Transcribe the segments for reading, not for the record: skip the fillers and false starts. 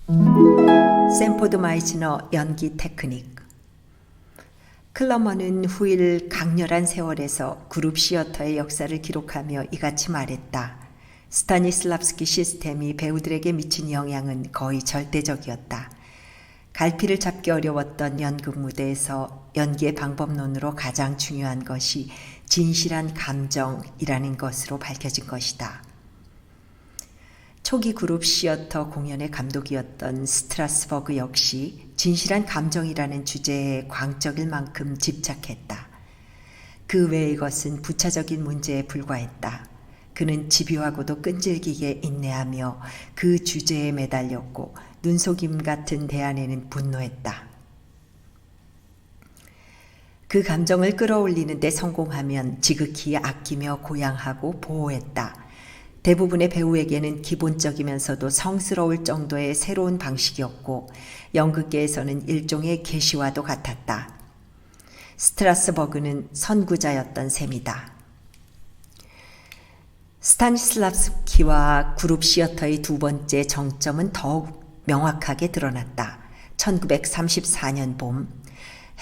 샌포드 마이즈너 연기 테크닉. 클러먼은 후일 강렬한 세월에서 그룹 시어터의 역사를 기록하며 이같이 말했다. 스타니슬랍스키 시스템이 배우들에게 미친 영향은 거의 절대적이었다. 갈피를 잡기 어려웠던 연극 무대에서 연기의 방법론으로 가장 중요한 것이 진실한 감정이라는 것으로 밝혀진 것이다. 초기 그룹 시어터 공연의 감독이었던 스트라스버그 역시 진실한 감정이라는 주제에 광적일 만큼 집착했다. 그 외의 것은 부차적인 문제에 불과했다. 그는 집요하고도 끈질기게 인내하며 그 주제에 매달렸고 눈속임 같은 대안에는 분노했다. 그 감정을 끌어올리는 데 성공하면 지극히 아끼며 고양하고 보호했다. 대부분의 배우에게는 기본적이면서도 성스러울 정도의 새로운 방식이었고 연극계에서는 일종의 계시와도 같았다. 스트라스버그는 선구자였던 셈이다. 스타니슬랍스키와 그룹 시어터의 두 번째 정점은 더욱 명확하게 드러났다. 1934년 봄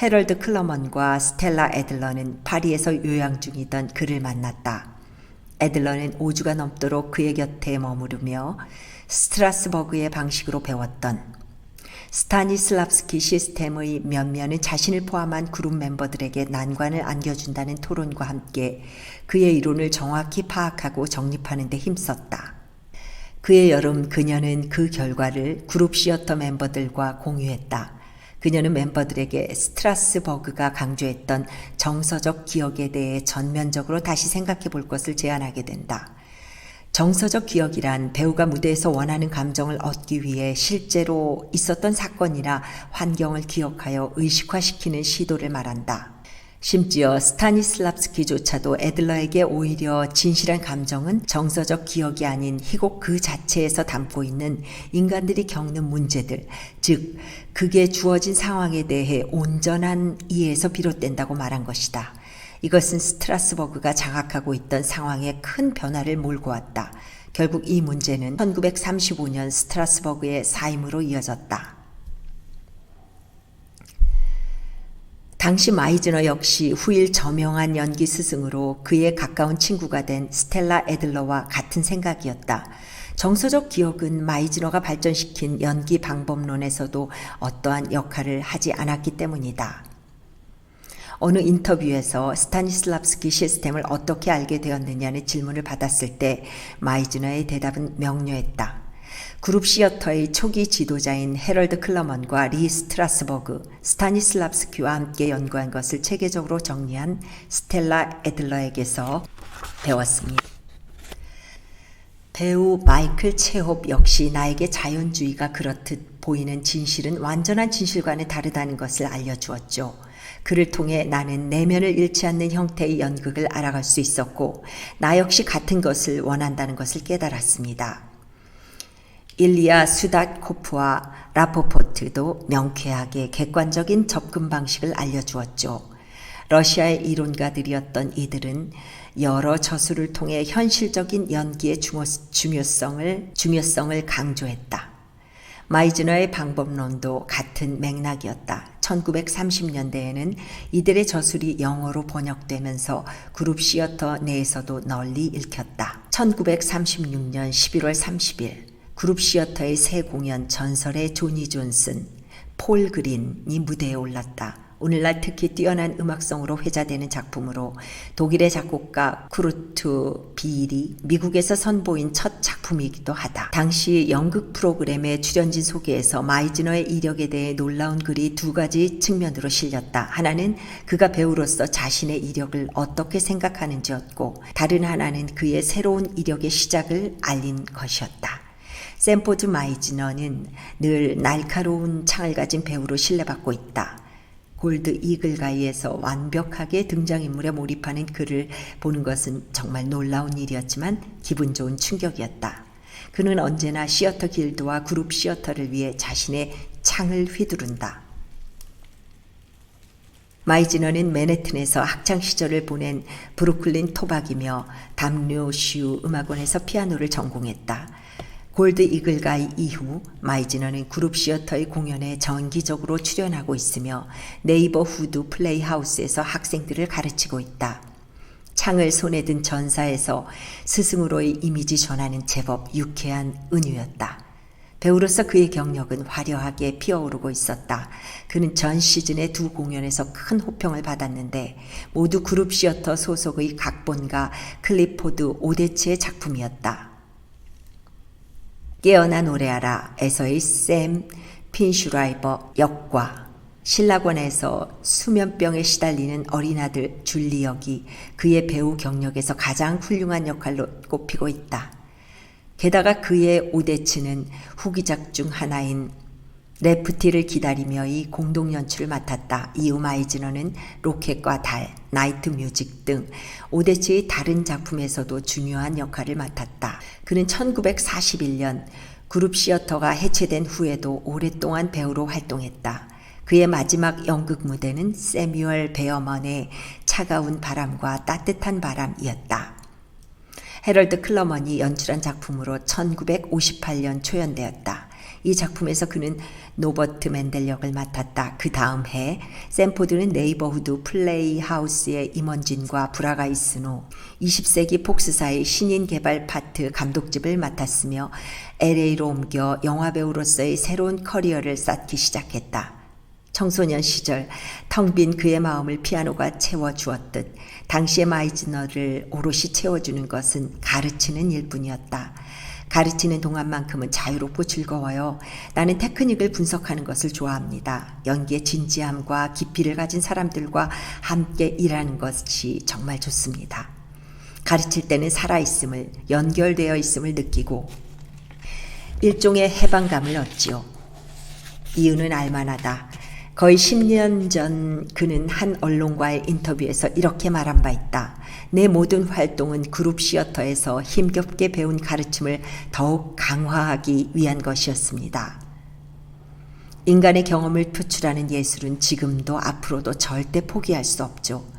해럴드 클러먼과 스텔라 애들러는 파리에서 요양 중이던 그를 만났다. 애들러는 5주가 넘도록 그의 곁에 머무르며 스트라스버그의 방식으로 배웠던 스타니슬랍스키 시스템의 면면은 자신을 포함한 그룹 멤버들에게 난관을 안겨준다는 토론과 함께 그의 이론을 정확히 파악하고 정립하는 데 힘썼다. 그의 여름 그녀는 그 결과를 그룹 시어터 멤버들과 공유했다. 그녀는 멤버들에게 스트라스버그가 강조했던 정서적 기억에 대해 전면적으로 다시 생각해 볼 것을 제안하게 된다. 정서적 기억이란 배우가 무대에서 원하는 감정을 얻기 위해 실제로 있었던 사건이나 환경을 기억하여 의식화시키는 시도를 말한다. 심지어 스타니슬랍스키조차도 애들러에게 오히려 진실한 감정은 정서적 기억이 아닌 희곡 그 자체에서 담고 있는 인간들이 겪는 문제들, 즉 극에 주어진 상황에 대해 온전한 이해에서 비롯된다고 말한 것이다. 이것은 스트라스버그가 장악하고 있던 상황에 큰 변화를 몰고 왔다. 결국 이 문제는 1935년 스트라스버그의 사임으로 이어졌다. 당시 마이즈너 역시 후일 저명한 연기 스승으로 그의 가까운 친구가 된 스텔라 애들러와 같은 생각이었다. 정서적 기억은 마이즈너가 발전시킨 연기 방법론에서도 어떠한 역할을 하지 않았기 때문이다. 어느 인터뷰에서 스타니슬랍스키 시스템을 어떻게 알게 되었느냐는 질문을 받았을 때 마이즈너의 대답은 명료했다. 그룹 시어터의 초기 지도자인 해럴드 클러먼과 리 스트라스버그, 스타니슬랍스키와 함께 연구한 것을 체계적으로 정리한 스텔라 애들러에게서 배웠습니다. 배우 마이클 체홉 역시 나에게 자연주의가 그렇듯 보이는 진실은 완전한 진실과는 다르다는 것을 알려주었죠. 그를 통해 나는 내면을 잃지 않는 형태의 연극을 알아갈 수 있었고 나 역시 같은 것을 원한다는 것을 깨달았습니다. 일리아 수다코프와 라포포트도 명쾌하게 객관적인 접근 방식을 알려주었죠. 러시아의 이론가들이었던 이들은 여러 저술을 통해 현실적인 연기의 중요성을 강조했다. 마이즈너의 방법론도 같은 맥락이었다. 1930년대에는 이들의 저술이 영어로 번역되면서 그룹 시어터 내에서도 널리 읽혔다. 1936년 11월 30일 그룹 시어터의 새 공연 전설의 조니 존슨, 폴 그린이 무대에 올랐다. 오늘날 특히 뛰어난 음악성으로 회자되는 작품으로 독일의 작곡가 쿠르트 비일이 미국에서 선보인 첫 작품이기도 하다. 당시 연극 프로그램의 출연진 소개에서 마이즈너의 이력에 대해 놀라운 글이 두 가지 측면으로 실렸다. 하나는 그가 배우로서 자신의 이력을 어떻게 생각하는지였고 다른 하나는 그의 새로운 이력의 시작을 알린 것이었다. 샌포드 마이즈너는 늘 날카로운 창을 가진 배우로 신뢰받고 있다. 골드 이글 가이에서 완벽하게 등장인물에 몰입하는 그를 보는 것은 정말 놀라운 일이었지만 기분 좋은 충격이었다. 그는 언제나 시어터 길드와 그룹 시어터를 위해 자신의 창을 휘두른다. 마이즈너는 맨해튼에서 학창시절을 보낸 브루클린 토박이며 담요슈 음악원에서 피아노를 전공했다. 골드 이글 가이 이후 마이즈너는 그룹 시어터의 공연에 정기적으로 출연하고 있으며 네이버후드 플레이하우스에서 학생들을 가르치고 있다. 창을 손에 든 전사에서 스승으로의 이미지 전환은 제법 유쾌한 은유였다. 배우로서 그의 경력은 화려하게 피어오르고 있었다. 그는 전 시즌의 두 공연에서 큰 호평을 받았는데 모두 그룹 시어터 소속의 각본가 클리포드 오데츠의 작품이었다. 깨어나 노래하라 에서의 샘 핀슈라이버 역과 신라권에서 수면병에 시달리는 어린아들 줄리 역이 그의 배우 경력에서 가장 훌륭한 역할로 꼽히고 있다. 게다가 그의 오데츠는 후기작 중 하나인 레프티를 기다리며의 공동 연출을 맡았다. 이후 마이즈너는 로켓과 달, 나이트 뮤직 등 오데츠의 다른 작품에서도 중요한 역할을 맡았다. 그는 1941년 그룹 시어터가 해체된 후에도 오랫동안 배우로 활동했다. 그의 마지막 연극 무대는 세뮤얼 베어먼의 차가운 바람과 따뜻한 바람이었다. 해럴드 클러먼이 연출한 작품으로 1958년 초연되었다. 이 작품에서 그는 노버트 맨델 역을 맡았다. 그 다음 해 샌포드는 네이버후드 플레이하우스의 임원진과 브라가 이스노, 20세기 폭스사의 신인 개발 파트 감독집을 맡았으며 LA로 옮겨 영화배우로서의 새로운 커리어를 쌓기 시작했다. 청소년 시절 텅 빈 그의 마음을 피아노가 채워주었듯 당시의 마이즈너를 오롯이 채워주는 것은 가르치는 일뿐이었다. 가르치는 동안만큼은 자유롭고 즐거워요. 나는 테크닉을 분석하는 것을 좋아합니다. 연기의 진지함과 깊이를 가진 사람들과 함께 일하는 것이 정말 좋습니다. 가르칠 때는 살아있음을, 연결되어 있음을 느끼고 일종의 해방감을 얻지요. 이유는 알만하다. 거의 10년 전 그는 한 언론과의 인터뷰에서 이렇게 말한 바 있다. 내 모든 활동은 그룹 시어터에서 힘겹게 배운 가르침을 더욱 강화하기 위한 것이었습니다. 인간의 경험을 표출하는 예술은 지금도 앞으로도 절대 포기할 수 없죠.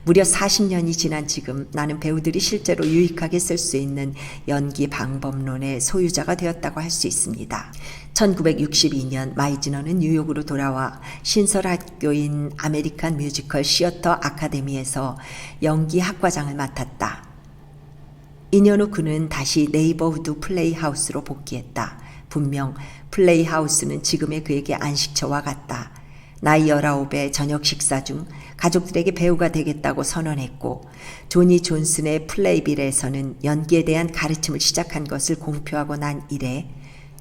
무려 40년이 지난 지금 나는 배우들이 실제로 유익하게 쓸 수 있는 연기 방법론의 소유자가 되었다고 할 수 있습니다. 1962년 마이즈너는 뉴욕으로 돌아와 신설학교인 아메리칸 뮤지컬 시어터 아카데미에서 연기 학과장을 맡았다. 2년 후 그는 다시 네이버후드 플레이하우스로 복귀했다. 분명 플레이하우스는 지금의 그에게 안식처와 같다. 나이 19의 저녁 식사 중 가족들에게 배우가 되겠다고 선언했고 조니 존슨의 플레이빌에서는 연기에 대한 가르침을 시작한 것을 공표하고 난 이래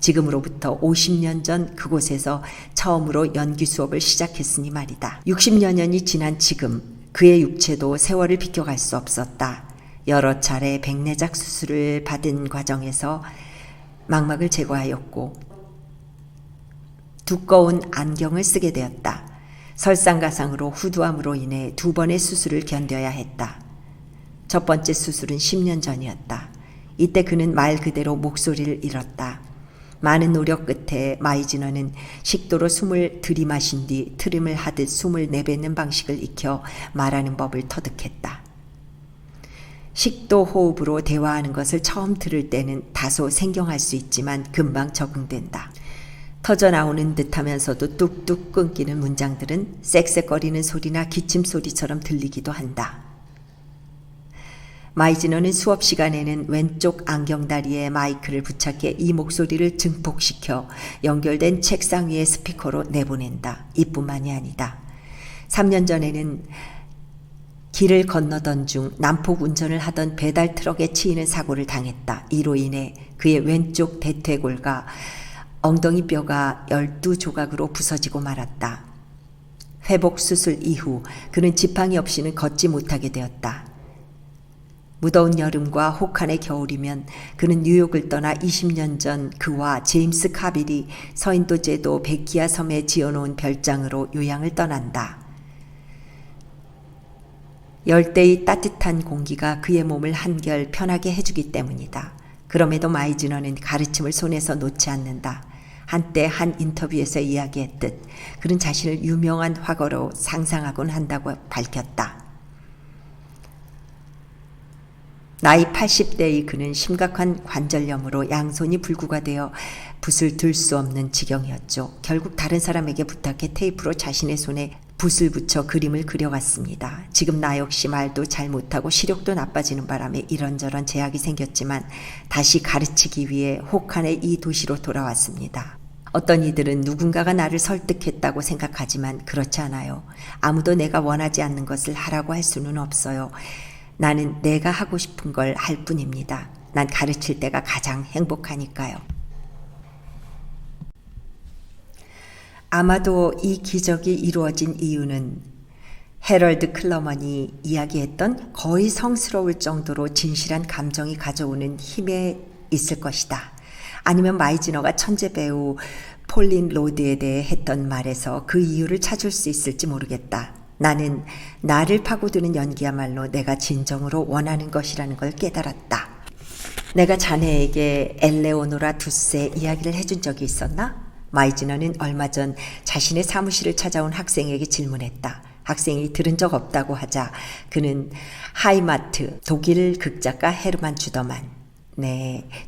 지금으로부터 50년 전 그곳에서 처음으로 연기 수업을 시작했으니 말이다. 60여 년이 지난 지금 그의 육체도 세월을 비껴갈 수 없었다. 여러 차례 백내작 수술을 받은 과정에서 망막을 제거하였고 두꺼운 안경을 쓰게 되었다. 설상가상으로 후두암으로 인해 2번의 수술을 견뎌야 했다. 첫 번째 수술은 10년 전이었다. 이때 그는 말 그대로 목소리를 잃었다. 많은 노력 끝에 마이즈너는 식도로 숨을 들이마신 뒤 트림을 하듯 숨을 내뱉는 방식을 익혀 말하는 법을 터득했다. 식도 호흡으로 대화하는 것을 처음 들을 때는 다소 생경할 수 있지만 금방 적응된다. 터져나오는 듯하면서도 뚝뚝 끊기는 문장들은 쌕쌕거리는 소리나 기침 소리처럼 들리기도 한다. 마이즈너는 수업 시간에는 왼쪽 안경다리에 마이크를 부착해 이 목소리를 증폭시켜 연결된 책상 위의 스피커로 내보낸다. 이뿐만이 아니다. 3년 전에는 길을 건너던 중 난폭 운전을 하던 배달 트럭에 치이는 사고를 당했다. 이로 인해 그의 왼쪽 대퇴골과 엉덩이 뼈가 12조각으로 부서지고 말았다. 회복 수술 이후 그는 지팡이 없이는 걷지 못하게 되었다. 무더운 여름과 혹한의 겨울이면 그는 뉴욕을 떠나 20년 전 그와 제임스 카빌이 서인도 제도 베키아 섬에 지어놓은 별장으로 요양을 떠난다. 열대의 따뜻한 공기가 그의 몸을 한결 편하게 해주기 때문이다. 그럼에도 마이즈너는 가르침을 손에서 놓지 않는다. 한때 한 인터뷰에서 이야기했듯 그는 자신을 유명한 화가로 상상하곤 한다고 밝혔다. 나이 80대의 그는 심각한 관절염으로 양손이 불구가 되어 붓을 들 수 없는 지경이었죠. 결국 다른 사람에게 부탁해 테이프로 자신의 손에 붓을 붙여 그림을 그려갔습니다. 지금 나 역시 말도 잘 못하고 시력도 나빠지는 바람에 이런저런 제약이 생겼지만 다시 가르치기 위해 혹한의 이 도시로 돌아왔습니다. 어떤 이들은 누군가가 나를 설득했다고 생각하지만 그렇지 않아요. 아무도 내가 원하지 않는 것을 하라고 할 수는 없어요. 나는 내가 하고 싶은 걸 할 뿐입니다. 난 가르칠 때가 가장 행복하니까요. 아마도 이 기적이 이루어진 이유는 해럴드 클러먼이 이야기했던 거의 성스러울 정도로 진실한 감정이 가져오는 힘에 있을 것이다. 아니면 마이즈너가 천재 배우 폴린 로드에 대해 했던 말에서 그 이유를 찾을 수 있을지 모르겠다. 나는 나를 파고드는 연기야말로 내가 진정으로 원하는 것이라는 걸 깨달았다. 내가 자네에게 엘레오노라 두세 이야기를 해준 적이 있었나? 마이즈너는 얼마 전 자신의 사무실을 찾아온 학생에게 질문했다. 학생이 들은 적 없다고 하자 그는 하이마트 독일 극작가 헤르만 주더만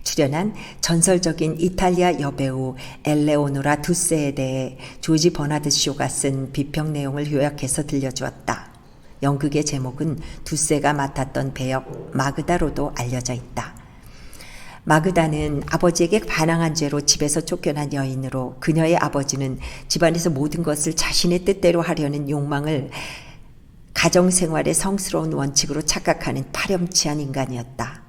출연한 전설적인 이탈리아 여배우 엘레오노라 두세에 대해 조지 버나드 쇼가 쓴 비평 내용을 요약해서 들려주었다. 연극의 제목은 두세가 맡았던 배역 마그다로도 알려져 있다. 마그다는 아버지에게 반항한 죄로 집에서 쫓겨난 여인으로 그녀의 아버지는 집안에서 모든 것을 자신의 뜻대로 하려는 욕망을 가정생활의 성스러운 원칙으로 착각하는 파렴치한 인간이었다.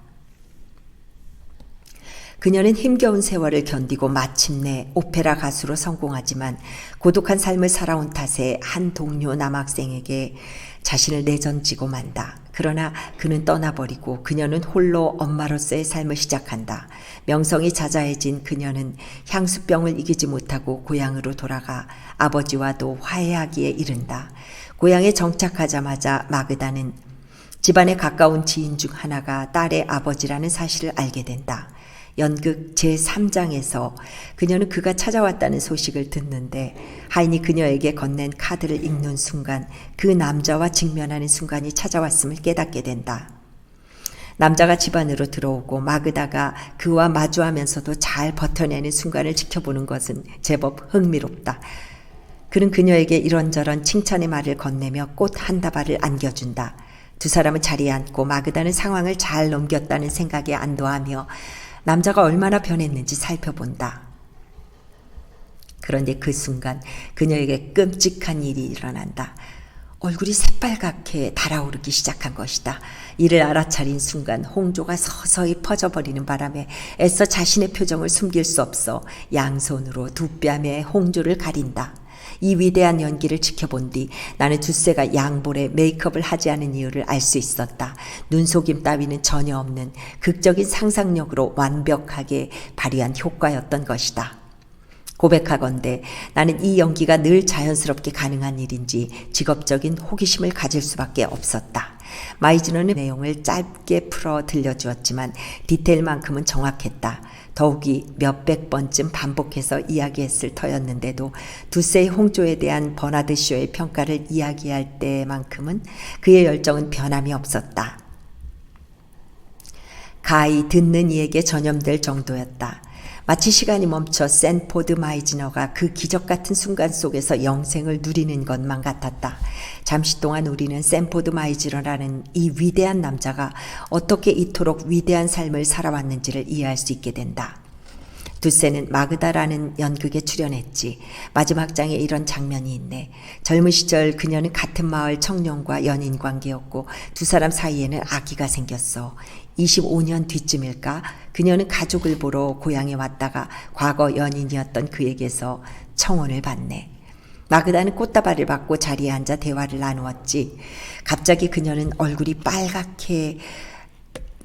그녀는 힘겨운 세월을 견디고 마침내 오페라 가수로 성공하지만 고독한 삶을 살아온 탓에 한 동료 남학생에게 자신을 내던지고 만다. 그러나 그는 떠나버리고 그녀는 홀로 엄마로서의 삶을 시작한다. 명성이 자자해진 그녀는 향수병을 이기지 못하고 고향으로 돌아가 아버지와도 화해하기에 이른다. 고향에 정착하자마자 마그다는 집안에 가까운 지인 중 하나가 딸의 아버지라는 사실을 알게 된다. 연극 제3장에서 그녀는 그가 찾아왔다는 소식을 듣는데 하인이 그녀에게 건넨 카드를 읽는 순간 그 남자와 직면하는 순간이 찾아왔음을 깨닫게 된다. 남자가 집 안으로 들어오고 마그다가 그와 마주하면서도 잘 버텨내는 순간을 지켜보는 것은 제법 흥미롭다. 그는 그녀에게 이런저런 칭찬의 말을 건네며 꽃 한 다발을 안겨준다. 두 사람은 자리에 앉고 마그다는 상황을 잘 넘겼다는 생각에 안도하며 남자가 얼마나 변했는지 살펴본다. 그런데 그 순간 그녀에게 끔찍한 일이 일어난다. 얼굴이 새빨갛게 달아오르기 시작한 것이다. 이를 알아차린 순간 홍조가 서서히 퍼져버리는 바람에 애써 자신의 표정을 숨길 수 없어 양손으로 두 뺨에 홍조를 가린다. 이 위대한 연기를 지켜본 뒤 나는 두세가 양볼에 메이크업을 하지 않은 이유를 알 수 있었다. 눈속임 따위는 전혀 없는 극적인 상상력으로 완벽하게 발휘한 효과였던 것이다. 고백하건대 나는 이 연기가 늘 자연스럽게 가능한 일인지 직업적인 호기심을 가질 수밖에 없었다. 마이즈너는 내용을 짧게 풀어 들려주었지만 디테일만큼은 정확했다. 더욱이 몇백 번쯤 반복해서 이야기했을 터였는데도 두세의 홍조에 대한 버나드 쇼의 평가를 이야기할 때만큼은 그의 열정은 변함이 없었다. 가히 듣는 이에게 전염될 정도였다. 마치 시간이 멈춰 샌포드 마이즈너가 그 기적 같은 순간 속에서 영생을 누리는 것만 같았다. 잠시 동안 우리는 샌포드 마이즈너라는 이 위대한 남자가 어떻게 이토록 위대한 삶을 살아왔는지를 이해할 수 있게 된다. 두세는 마그다라는 연극에 출연했지. 마지막 장에 이런 장면이 있네. 젊은 시절 그녀는 같은 마을 청년과 연인 관계였고 두 사람 사이에는 아기가 생겼어. 25년 뒤쯤일까? 그녀는 가족을 보러 고향에 왔다가 과거 연인이었던 그에게서 청혼을 받네. 마그다는 꽃다발을 받고 자리에 앉아 대화를 나누었지. 갑자기 그녀는 얼굴이 빨갛게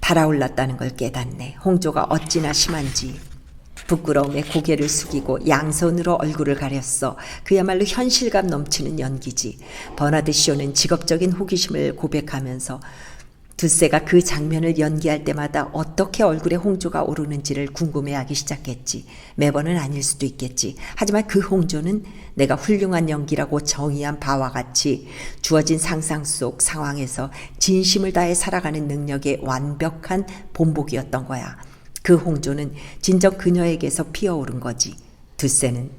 달아올랐다는 걸 깨닫네. 홍조가 어찌나 심한지. 부끄러움에 고개를 숙이고 양손으로 얼굴을 가렸어. 그야말로 현실감 넘치는 연기지. 버나드 쇼는 직업적인 호기심을 고백하면서 두세가 그 장면을 연기할 때마다 어떻게 얼굴에 홍조가 오르는지를 궁금해하기 시작했지. 매번은 아닐 수도 있겠지. 하지만 그 홍조는 내가 훌륭한 연기라고 정의한 바와 같이 주어진 상상 속 상황에서 진심을 다해 살아가는 능력의 완벽한 본보기였던 거야. 그 홍조는 진정 그녀에게서 피어오른 거지. 두세는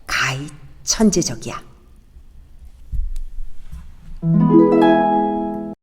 가히 천재적이야.